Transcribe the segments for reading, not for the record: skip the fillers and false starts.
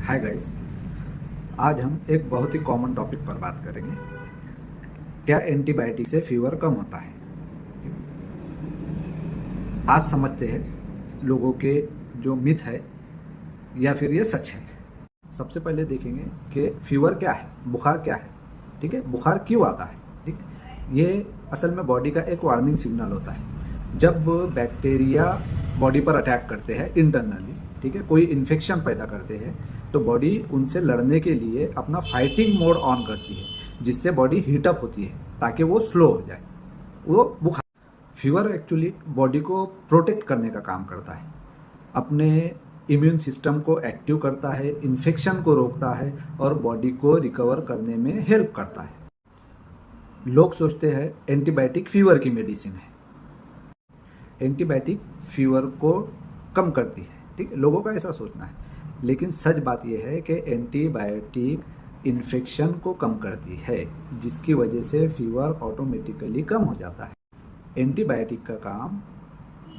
Hi guys. आज हम एक बहुत ही कॉमन टॉपिक पर बात करेंगे। क्या एंटीबायोटिक से फीवर कम होता है? आज समझते हैं लोगों के जो मिथ है या फिर ये सच है। सबसे पहले देखेंगे कि फीवर क्या है, बुखार क्या है। ठीक है, बुखार क्यों आता है? ठीक है, ये असल में बॉडी का एक वार्निंग सिग्नल होता है। जब बैक्टीरिया बॉडी पर अटैक करते हैं इंटरनली, ठीक है, कोई इन्फेक्शन पैदा करते हैं, तो बॉडी उनसे लड़ने के लिए अपना फाइटिंग मोड ऑन करती है, जिससे बॉडी हीटअप होती है ताकि वो स्लो हो जाए। वो बुखार फीवर एक्चुअली बॉडी को प्रोटेक्ट करने का काम करता है, अपने इम्यून सिस्टम को एक्टिव करता है, इन्फेक्शन को रोकता है और बॉडी को रिकवर करने में हेल्प करता है। लोग सोचते हैं एंटीबायोटिक फीवर की मेडिसिन है। एंटीबायोटिक फीवर को कम करती है, ठीक है, लोगों का ऐसा सोचना है। लेकिन सच बात यह है कि एंटीबायोटिक इन्फेक्शन को कम करती है, जिसकी वजह से फीवर ऑटोमेटिकली कम हो जाता है। एंटीबायोटिक का काम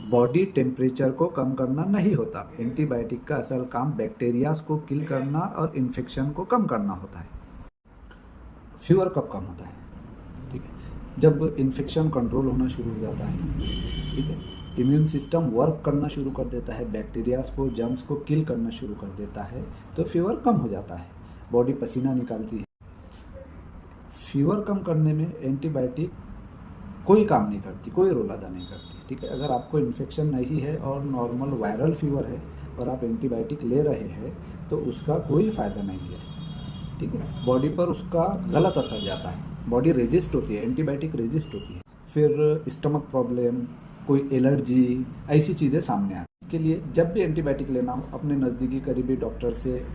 बॉडी टेम्परेचर को कम करना नहीं होता। एंटीबायोटिक का असल काम बैक्टीरियाज को किल करना और इन्फेक्शन को कम करना होता है। फीवर कब कम होता है? ठीक है, जब इन्फेक्शन कंट्रोल होना शुरू हो जाता है, ठीक है, इम्यून सिस्टम वर्क करना शुरू कर देता है, बैक्टीरियाज को, जर्म्स को किल करना शुरू कर देता है, तो फीवर कम हो जाता है। बॉडी पसीना निकालती है। फीवर कम करने में एंटीबायोटिक कोई काम नहीं करती, कोई रोल अदा नहीं करती। ठीक है, अगर आपको इन्फेक्शन नहीं है और नॉर्मल वायरल फीवर है और आप एंटीबायोटिक ले रहे हैं, तो उसका कोई फ़ायदा नहीं है। ठीक है, बॉडी पर उसका गलत असर जाता है, बॉडी रेजिस्ट होती है, एंटीबायोटिक रेजिस्ट होती है। फिर स्टमक प्रॉब्लम, कोई एलर्जी, ऐसी चीज़ें सामने आती हैं। इसके लिए जब भी एंटीबायोटिक लेना हो, अपने नज़दीकी करीबी डॉक्टर से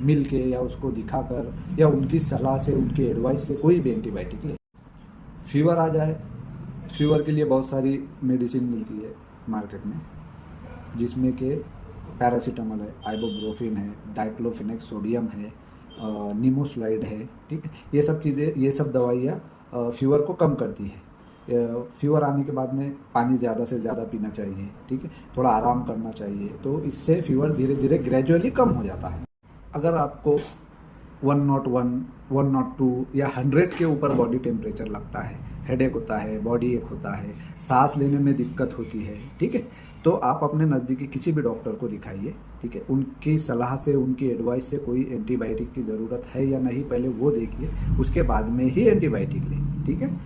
मिल के या उसको दिखाकर या उनकी सलाह से, उनकी एडवाइस से कोई भी एंटीबायोटिक ले। फीवर आ जाए, फीवर के लिए बहुत सारी मेडिसिन मिलती है मार्केट में, जिसमें कि पैरासीटामोल है, आइबुप्रोफेन है, डाइक्लोफेनेक सोडियम है, निमोस्लाइड है। ठीक है, ये सब चीज़ें, ये सब दवाइयाँ फीवर को कम करती है। फीवर आने के बाद में पानी ज़्यादा से ज़्यादा पीना चाहिए, ठीक है, थोड़ा आराम करना चाहिए, तो इससे फीवर धीरे धीरे ग्रेजुअली कम हो जाता है। अगर आपको 101, 102 या 100 के ऊपर बॉडी टेम्परेचर लगता है, हेडेक होता है, बॉडी एक होता है, सांस लेने में दिक्कत होती है, ठीक है, तो आप अपने नज़दीकी किसी भी डॉक्टर को दिखाइए। ठीक है, उनकी सलाह से, उनकी एडवाइस से कोई एंटीबायोटिक की ज़रूरत है या नहीं, पहले वो देखिए, उसके बाद में ही एंटीबायोटिक लें। ठीक है,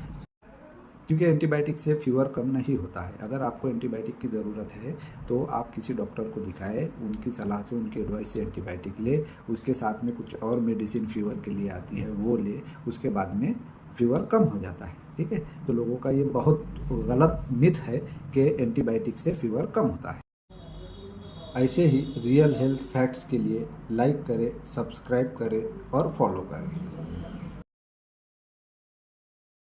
क्योंकि एंटीबायोटिक से फीवर कम नहीं होता है। अगर आपको एंटीबायोटिक की ज़रूरत है तो आप किसी डॉक्टर को दिखाएं, उनकी सलाह से, उनकी एडवाइस से एंटीबायोटिक ले, उसके साथ में कुछ और मेडिसिन फीवर के लिए आती है वो ले, उसके बाद में फीवर कम हो जाता है। ठीक है, तो लोगों का ये बहुत गलत मिथ है कि एंटीबायोटिक से फीवर कम होता है। ऐसे ही रियल हेल्थ फैक्ट्स के लिए लाइक करें, सब्सक्राइब करें और फॉलो करें।